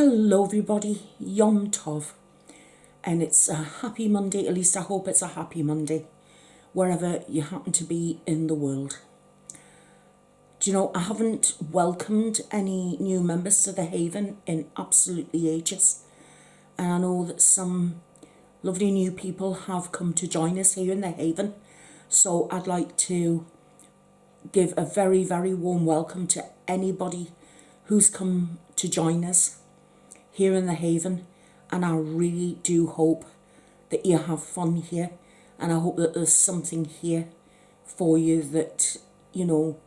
Hello everybody, Yom Tov, and it's a happy Monday. At least I hope it's a happy Monday, wherever you happen to be in the world. Do you know, I haven't welcomed any new members to the Haven in absolutely ages, and I know that some lovely new people have come to join us here in the Haven, so I'd like to give a very, very warm welcome to anybody who's come to join us here in the Haven, and I really do hope that you have fun here, and I hope that there's something here for you that, you know,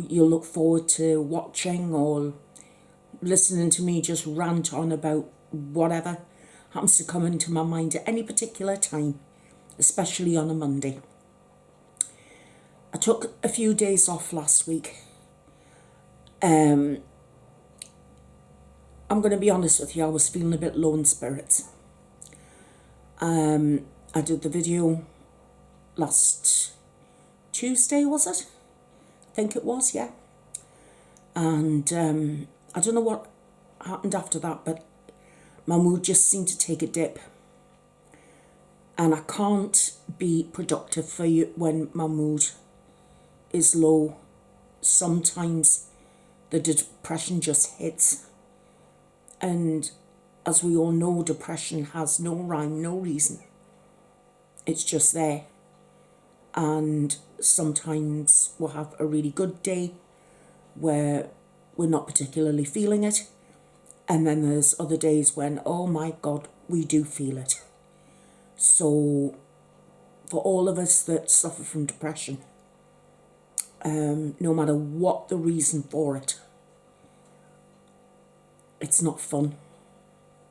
you'll look forward to watching or listening to me just rant on about whatever happens to come into my mind at any particular time, especially on a Monday. I took a few days off last week. I'm going to be honest with you, I was feeling a bit low in spirits. I did the video last Tuesday, was it? I think it was, yeah. And I don't know what happened after that, but my mood just seemed to take a dip. And I can't be productive for you when my mood is low. Sometimes the depression just hits. And as we all know, depression has no rhyme, no reason. It's just there. And sometimes we'll have a really good day where we're not particularly feeling it. And then there's other days when, oh my God, we do feel it. So for all of us that suffer from depression, no matter what the reason for it, it's not fun,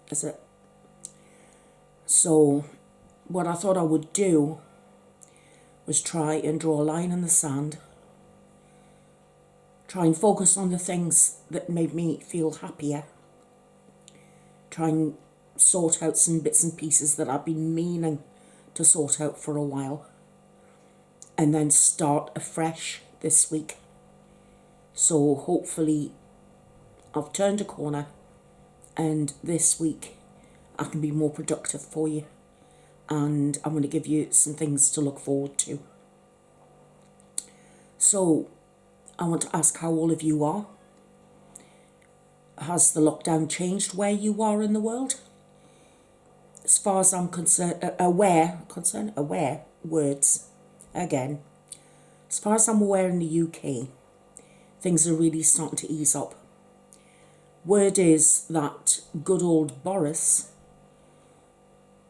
is it? So what I thought I would do was try and draw a line in the sand, try and focus on the things that made me feel happier, try and sort out some bits and pieces that I've been meaning to sort out for a while, and then start afresh this week. So hopefully I've turned a corner, and this week I can be more productive for you, and I'm going to give you some things to look forward to. So I want to ask how all of you are. Has the lockdown changed where you are in the world? As far as I'm aware, words again. As far as I'm aware, in the UK, things are really starting to ease up. Word is that good old Boris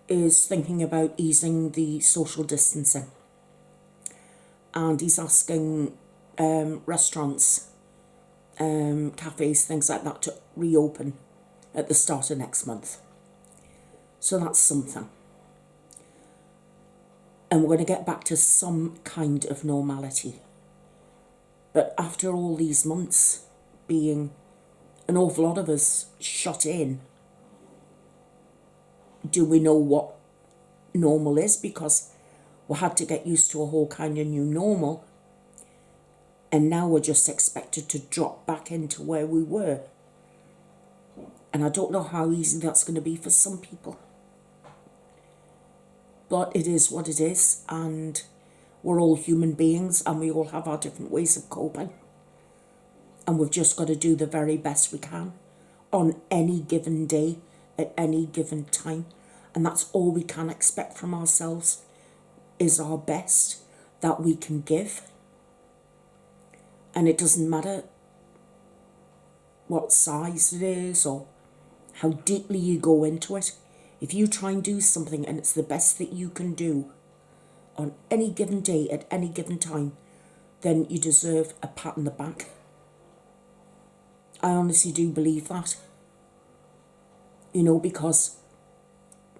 is thinking about easing the social distancing. And he's asking restaurants, cafes, things like that to reopen at the start of next month. So that's something. And we're going to get back to some kind of normality. But after all these months being an awful lot of us shut in, do we know what normal is? Because we had to get used to a whole kind of new normal, and now we're just expected to drop back into where we were. And I don't know how easy that's going to be for some people. But it is what it is, and we're all human beings, and we all have our different ways of coping. And we've just got to do the very best we can on any given day, at any given time. And that's all we can expect from ourselves, is our best that we can give. And it doesn't matter what size it is or how deeply you go into it. If you try and do something and it's the best that you can do on any given day, at any given time, then you deserve a pat on the back. I honestly do believe that. You know, because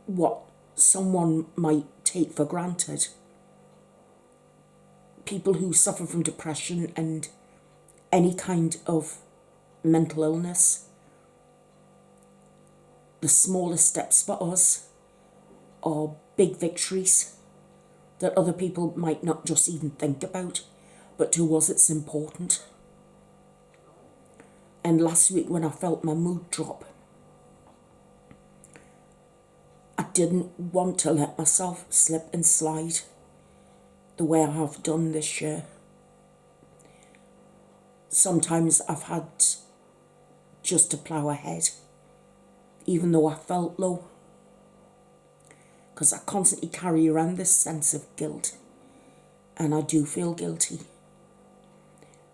what someone might take for granted, people who suffer from depression and any kind of mental illness, the smallest steps for us are big victories that other people might not just even think about, but to us it's important. And last week when I felt my mood drop, didn't want to let myself slip and slide the way I have done this year. Sometimes I've had just to plough ahead, even though I felt low, because I constantly carry around this sense of guilt, and I do feel guilty.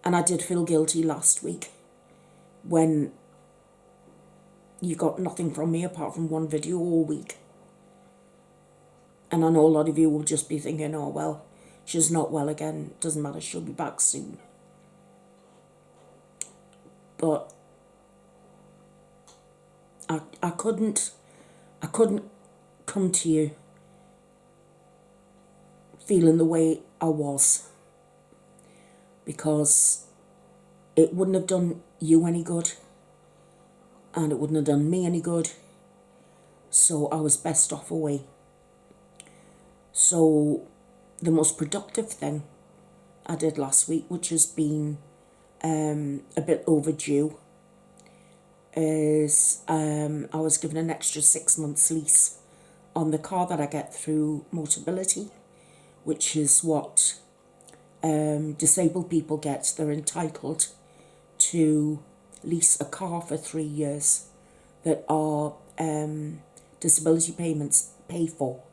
And I did feel guilty last week when you got nothing from me apart from one video all week. And I know a lot of you will just be thinking, oh, well, she's not well again. Doesn't matter, she'll be back soon. But I couldn't come to you feeling the way I was, because it wouldn't have done you any good and it wouldn't have done me any good. So I was best off away. So the most productive thing I did last week, which has been a bit overdue, is I was given an extra 6 months lease on the car that I get through Motability, which is what disabled people get. They're entitled to lease a car for 3 years that our disability payments pay for.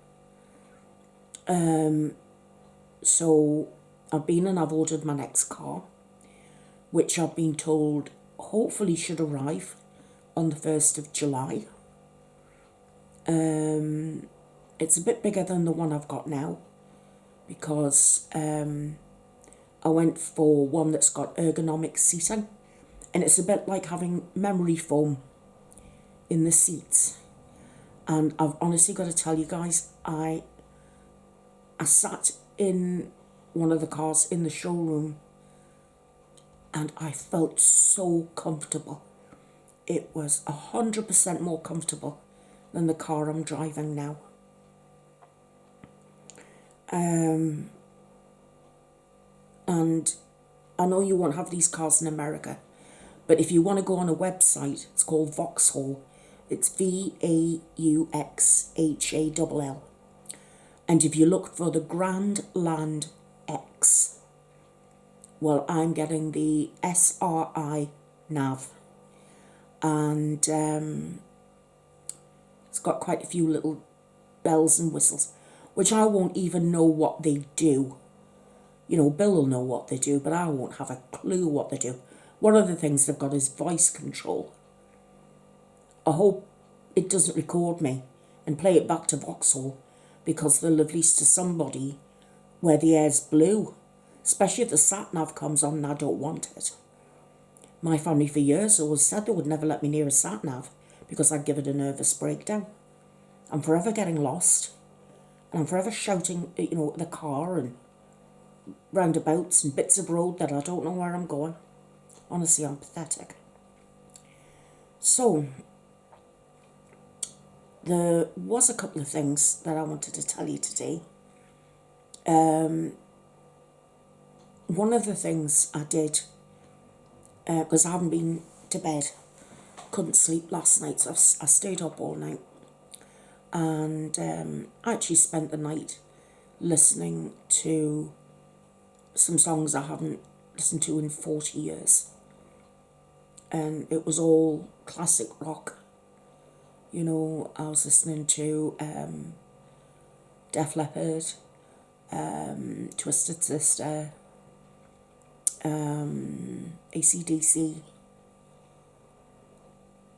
So I've been and I've ordered my next car, which I've been told hopefully should arrive on the 1st of July. It's a bit bigger than the one I've got now, because I went for one that's got ergonomic seating, and it's a bit like having memory foam in the seats. And I've honestly got to tell you guys, I sat in one of the cars in the showroom and I felt so comfortable. It was 100% more comfortable than the car I'm driving now. And I know you won't have these cars in America, but if you want to go on a website, it's called Vauxhall. It's Vauxhall. And if you look for the Grand Land X, well, I'm getting the SRI nav. And it's got quite a few little bells and whistles, which I won't even know what they do. You know, Bill will know what they do, but I won't have a clue what they do. One of the things they've got is voice control. I hope it doesn't record me and play it back to Vauxhall, because they'll have leased to somebody where the air's blue, especially if the sat-nav comes on and I don't want it. My family for years always said they would never let me near a sat-nav because I'd give it a nervous breakdown. I'm forever getting lost, and I'm forever shouting, you know, at the car and roundabouts and bits of road that I don't know where I'm going. Honestly, I'm pathetic. So, there was a couple of things that I wanted to tell you today. One of the things I did, because I haven't been to bed, couldn't sleep last night, so I stayed up all night. And I actually spent the night listening to some songs I haven't listened to in 40 years. And it was all classic rock. You know, I was listening to Def Leppard, Twisted Sister, AC/DC.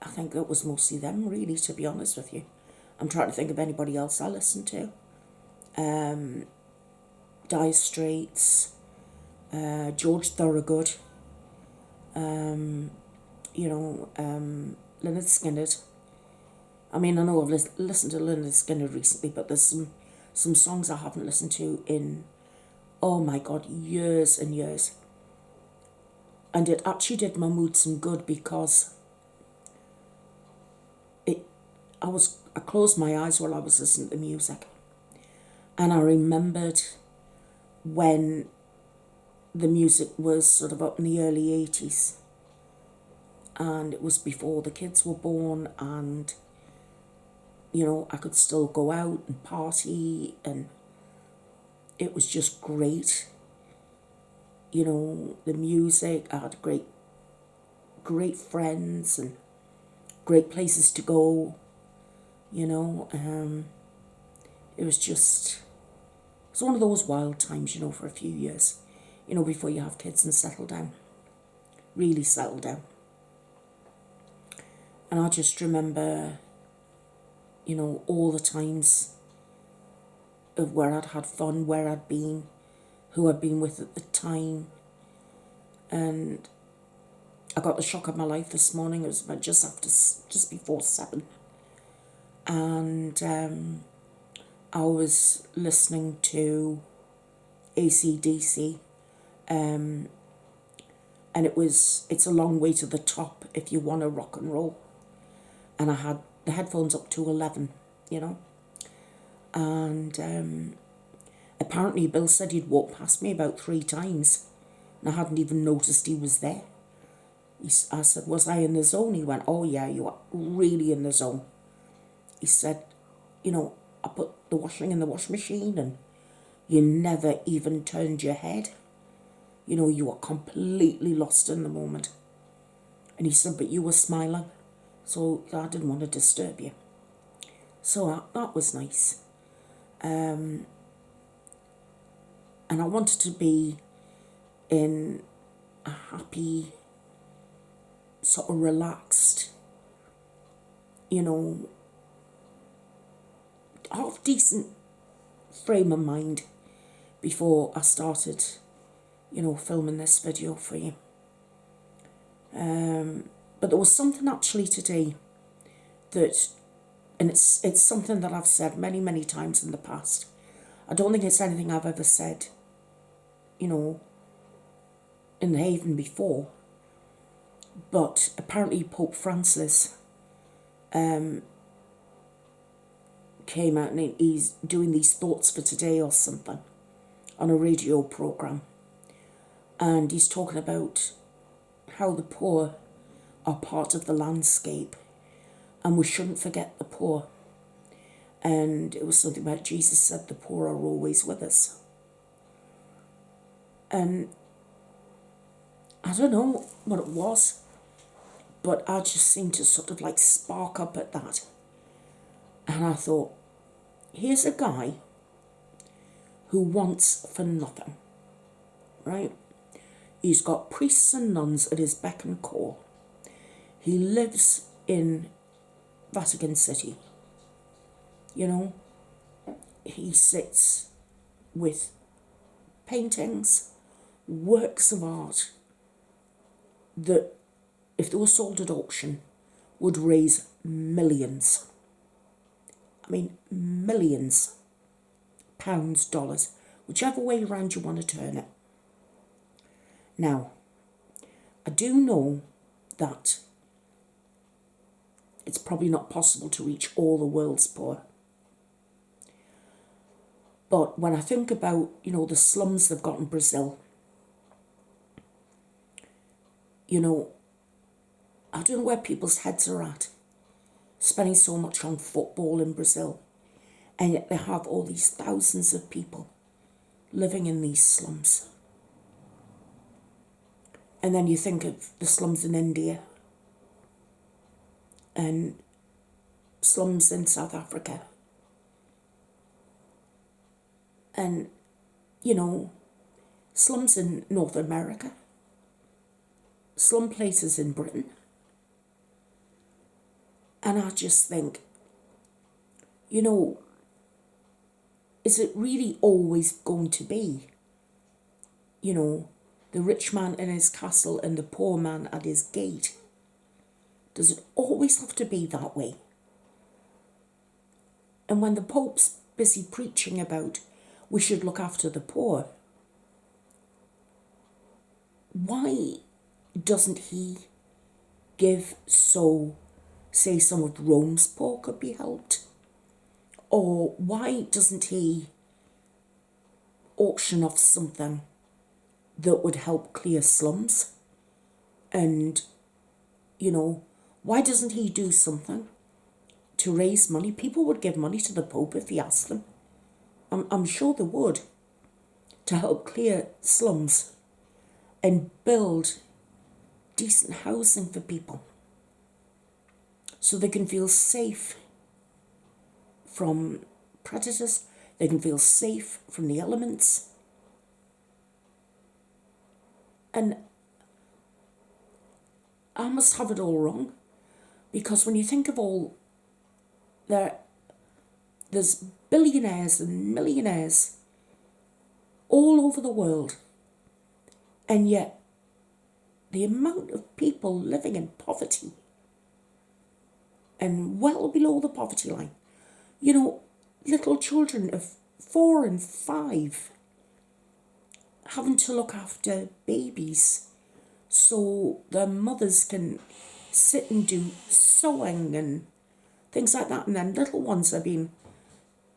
I think it was mostly them, really, to be honest with you. I'm trying to think of anybody else I listened to. Dire Straits, George Thorogood, Lynyrd Skynyrd. I mean, I know I've listened to Lynyrd Skynyrd recently, but there's some songs I haven't listened to in, oh my God, years and years. And it actually did my mood some good, because I closed my eyes while I was listening to music, and I remembered when the music was sort of up in the early 80s, and it was before the kids were born, and You know, I could still go out and party, and it was just great. You know, the music, I had great friends and great places to go, you know. It was just, it's one of those wild times, you know, for a few years, you know, before you have kids and settle down, really settle down. And I just remember, you know, all the times of where I'd had fun, where I'd been, who I'd been with at the time. And I got the shock of my life this morning. It was about just before 7. And I was listening to AC/DC. And it's a long way to the top if you want to rock and roll. And I had the headphones up to 11, you know. And apparently Bill said he'd walked past me about 3 times, and I hadn't even noticed he was there. I said, was I in the zone? He went, oh yeah, you are really in the zone. He said, you know, I put the washing in the washing machine and you never even turned your head. You know, you were completely lost in the moment. And he said, but you were smiling, so I didn't want to disturb you. So that was nice. And I wanted to be in a happy, sort of relaxed, you know, half decent frame of mind before I started, you know, filming this video for you. But there was something actually today that, and it's something that I've said many, many times in the past. I don't think it's anything I've ever said, you know, in the Haven before. But apparently Pope Francis came out and he's doing these thoughts for today or something on a radio program. And he's talking about how the poor are part of the landscape and we shouldn't forget the poor. And it was something about Jesus said the poor are always with us. And I don't know what it was, but I just seemed to sort of like spark up at that. And I thought, here's a guy who wants for nothing, right? He's got priests and nuns at his beck and call. He lives in Vatican City. You know, he sits with paintings, works of art that, if they were sold at auction, would raise millions. I mean, millions. Pounds, dollars, whichever way around you want to turn it. Now, I do know that it's probably not possible to reach all the world's poor. But when I think about, you know, the slums they've got in Brazil, you know, I don't know where people's heads are at, spending so much on football in Brazil, and yet they have all these thousands of people living in these slums. And then you think of the slums in India and slums in South Africa. And, you know, slums in North America, slum places in Britain. And I just think, you know, is it really always going to be, you know, the rich man in his castle and the poor man at his gate? Does it always have to be that way? And when the Pope's busy preaching about we should look after the poor, why doesn't he give so, say, some of Rome's poor could be helped? Or why doesn't he auction off something that would help clear slums? And, you know, why doesn't he do something to raise money. People would give money to the Pope if he asked them. I'm sure they would, to help clear slums and build decent housing for people so they can feel safe from predators, they can feel safe from the elements. And I must have it all wrong, because when you think of all there's billionaires and millionaires all over the world, and yet the amount of people living in poverty and well below the poverty line, you know, little children of 4 and 5 having to look after babies so their mothers can sit and do sewing and things like that, and then little ones are being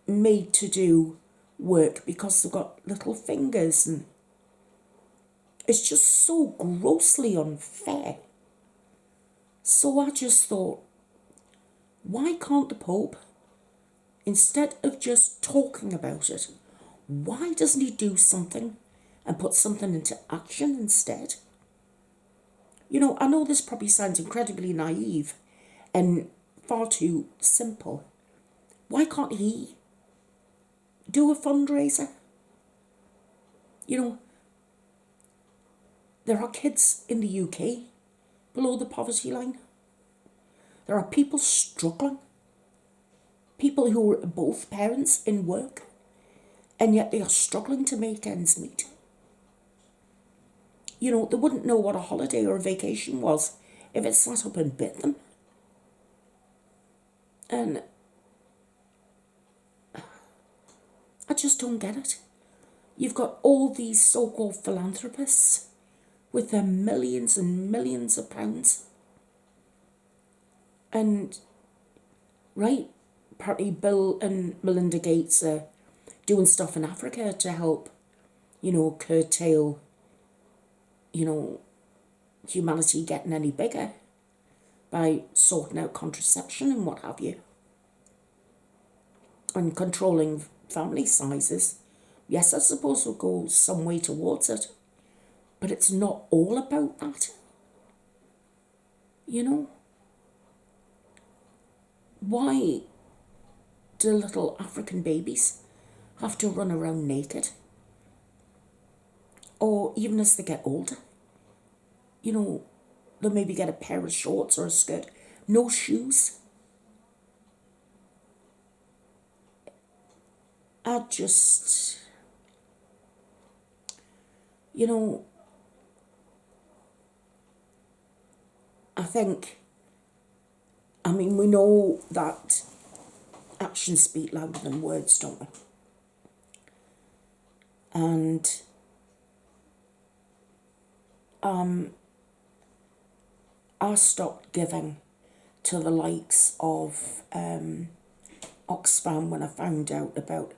made to do work because they've got little fingers, and it's just so grossly unfair. So I just thought, why can't the Pope, instead of just talking about it, why doesn't he do something and put something into action instead? You know, I know this probably sounds incredibly naive and far too simple. Why can't he do a fundraiser? You know, there are kids in the UK below the poverty line. There are people struggling, people who are both parents in work, and yet they are struggling to make ends meet. You know, they wouldn't know what a holiday or a vacation was if it sat up and bit them. And I just don't get it. You've got all these so-called philanthropists with their millions and millions of pounds. And, right, apparently Bill and Melinda Gates are doing stuff in Africa to help, you know, curtail, you know, humanity getting any bigger by sorting out contraception and what have you. And controlling family sizes. Yes, I suppose we'll go some way towards it, but it's not all about that. You know? Why do little African babies have to run around naked? Or even as they get older, you know, they'll maybe get a pair of shorts or a skirt, no shoes. I just, you know, I think, I mean, we know that actions speak louder than words, don't we? And I stopped giving to the likes of Oxfam when I found out about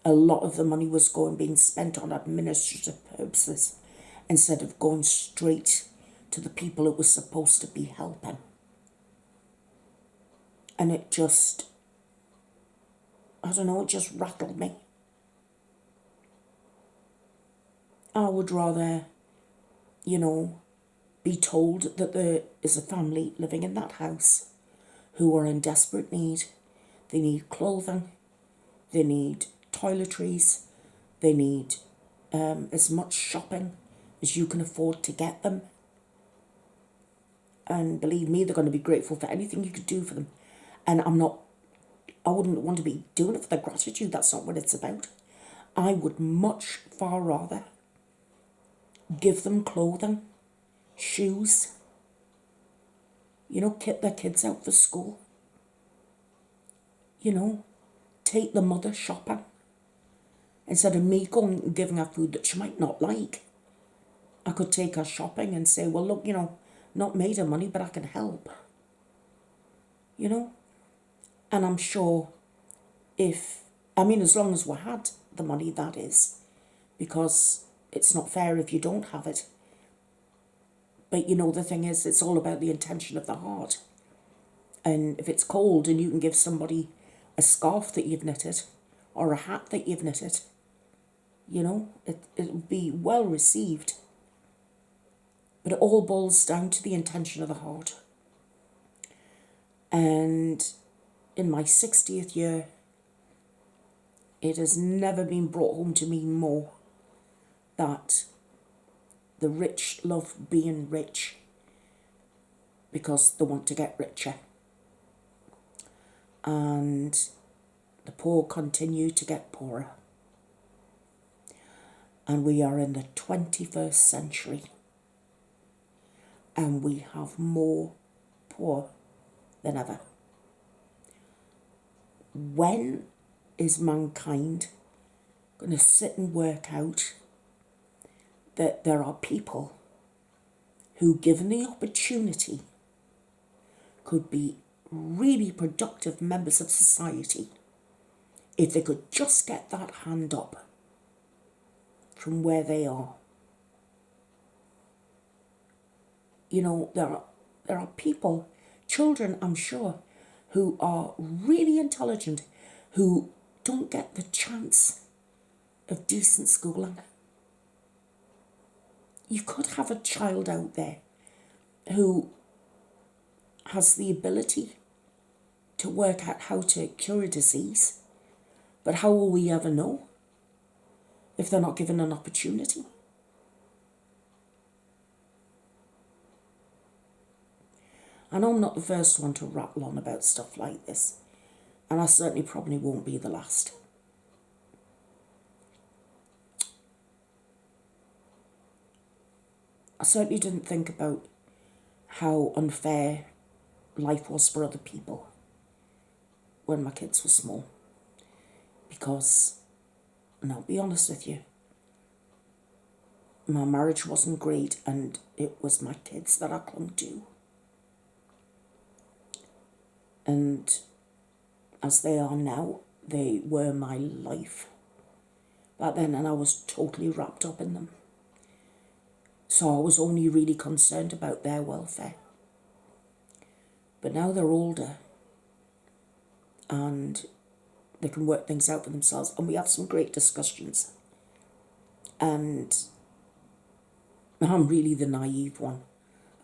a lot of the money was being spent on administrative purposes instead of going straight to the people it was supposed to be helping. And it just, I don't know, it just rattled me. I would rather, you know, be told that there is a family living in that house who are in desperate need. They need clothing, they need toiletries, they need as much shopping as you can afford to get them. And believe me, they're going to be grateful for anything you could do for them. And I wouldn't want to be doing it for their gratitude. That's not what it's about. I would much far rather give them clothing, shoes, you know, kit their kids out for school, you know, take the mother shopping. Instead of me going and giving her food that she might not like, I could take her shopping and say, well, look, you know, not made of money, but I can help. You know? And I'm sure as long as we had the money, that is, because it's not fair if you don't have it. But, you know, the thing is, it's all about the intention of the heart. And if it's cold and you can give somebody a scarf that you've knitted or a hat that you've knitted, you know, it'll be well received. But it all boils down to the intention of the heart. And in my 60th year, it has never been brought home to me more that the rich love being rich because they want to get richer. And the poor continue to get poorer. And we are in the 21st century. And we have more poor than ever. When is mankind going to sit and work out that there are people who, given the opportunity, could be really productive members of society if they could just get that hand up from where they are? You know, there are people, children I'm sure, who are really intelligent, who don't get the chance of decent schooling. You could have a child out there who has the ability to work out how to cure a disease, but how will we ever know if they're not given an opportunity? I know I'm not the first one to rattle on about stuff like this, and I certainly probably won't be the last. I certainly didn't think about how unfair life was for other people when my kids were small. Because, and I'll be honest with you, my marriage wasn't great and it was my kids that I clung to. And as they are now, they were my life back then, and I was totally wrapped up in them. So I was only really concerned about their welfare. But now they're older and they can work things out for themselves, and we have some great discussions. And I'm really the naive one.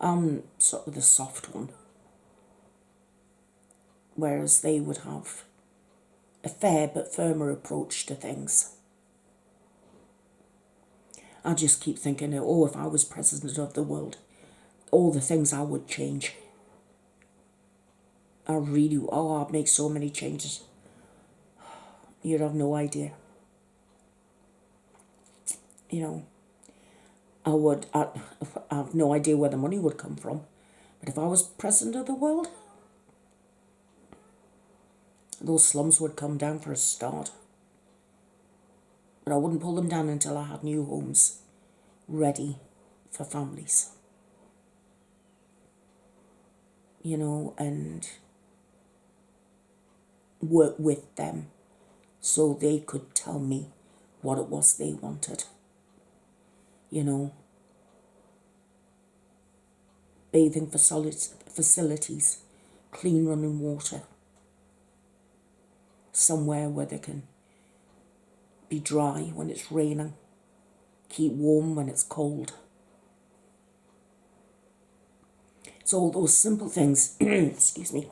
I'm sort of the soft one. Whereas they would have a fair but firmer approach to things. I just keep thinking, oh, if I was president of the world, all the things I would change. I'd make so many changes. You'd have no idea. You know, I have no idea where the money would come from. But if I was president of the world, those slums would come down for a start. But I wouldn't pull them down until I had new homes ready for families. You know, and work with them so they could tell me what it was they wanted. You know, bathing facilities, clean running water, somewhere where they can be dry when it's raining, keep warm when it's cold. It's all those simple things, excuse me,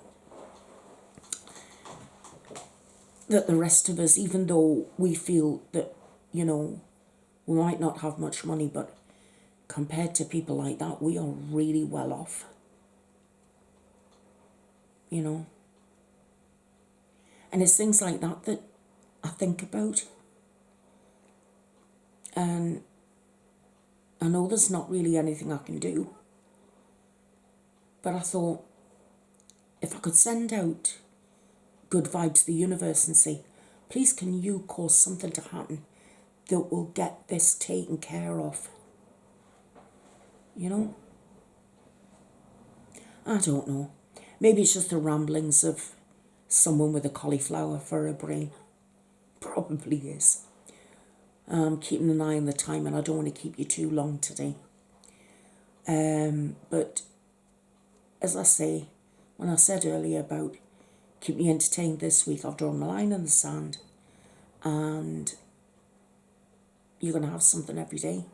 that the rest of us, even though we feel that, you know, we might not have much money, but compared to people like that, we are really well off. You know? And it's things like that that I think about. And I know there's not really anything I can do. But I thought, if I could send out good vibes to the universe and say, please can you cause something to happen that will get this taken care of? You know? I don't know. Maybe it's just the ramblings of someone with a cauliflower for a brain. Probably is. I'm keeping an eye on the time and I don't want to keep you too long today. But as I say, when I said earlier about keep me entertained this week, I've drawn a line in the sand, and you're going to have something every day.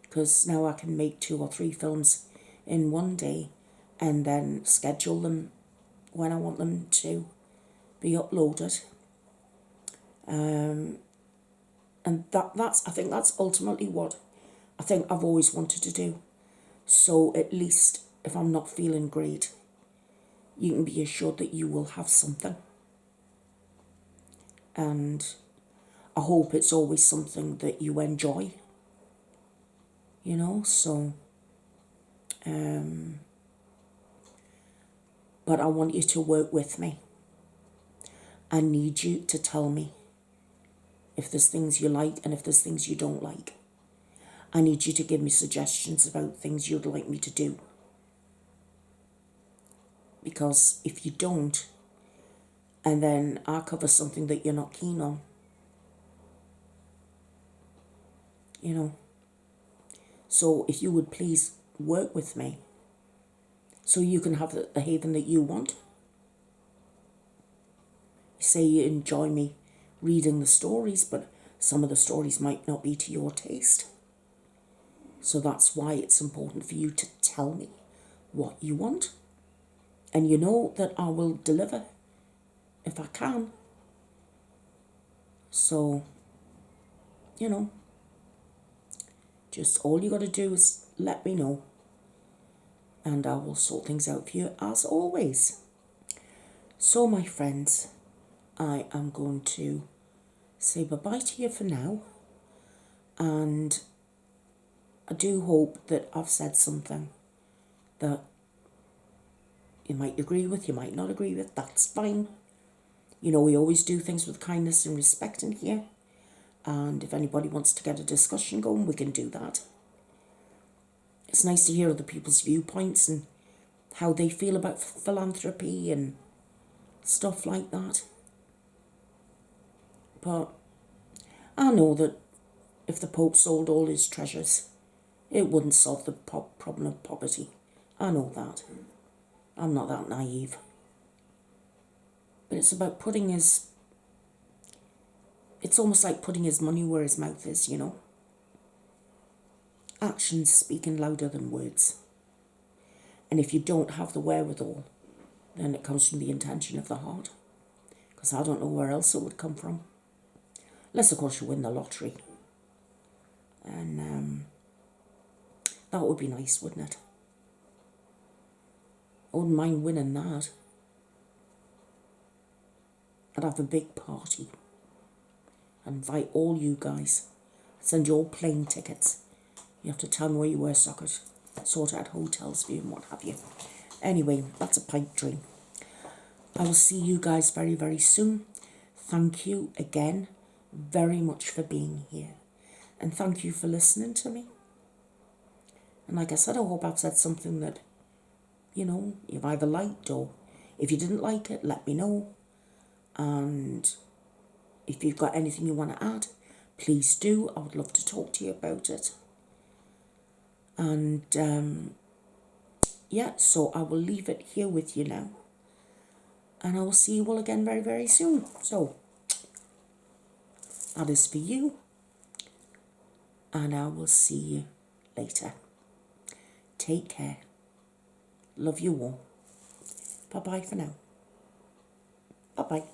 Because now I can make 2 or 3 films in one day and then schedule them when I want them to be uploaded. And I think that's ultimately what I think I've always wanted to do. So at least if I'm not feeling great, you can be assured that you will have something. And I hope it's always something that you enjoy. You know, so, but I want you to work with me. I need you to tell me if there's things you like and if there's things you don't like. I need you to give me suggestions about things you'd like me to do. Because if you don't, and then I cover something that you're not keen on, you know. So if you would please work with me so you can have the haven that you want. You say you enjoy me reading the stories, but some of the stories might not be to your taste. So that's why it's important for you to tell me what you want. And you know that I will deliver if I can. So, you know, just all you got to do is let me know. And I will sort things out for you as always. So, my friends, I am going to say bye-bye to you for now. And I do hope that I've said something that you might agree with, you might not agree with. That's fine. You know, we always do things with kindness and respect in here. And if anybody wants to get a discussion going, we can do that. It's nice to hear other people's viewpoints and how they feel about philanthropy and stuff like that. But I know that if the Pope sold all his treasures, it wouldn't solve the problem of poverty. I know that. I'm not that naive. But it's about it's almost like putting his money where his mouth is, you know. Actions speaking louder than words. And if you don't have the wherewithal, then it comes from the intention of the heart. Because I don't know where else it would come from. Unless, of course, you win the lottery. And that would be nice, wouldn't it? I wouldn't mind winning that. I'd have a big party. I'd invite all you guys. I'd send you all plane tickets. You have to tell me where you were so I could sort out hotels for you and what have you. Anyway, that's a pipe dream. I will see you guys very, very soon. Thank you again very much for being here. And thank you for listening to me. And like I said, I hope I've said something that, you know, you've either liked, or if you didn't like it, let me know. And if you've got anything you want to add, please do. I would love to talk to you about it. And yeah, so I will leave it here with you now. And I will see you all again very, very soon. So that is for you. And I will see you later. Take care. Love you all. Bye-bye for now. Bye-bye.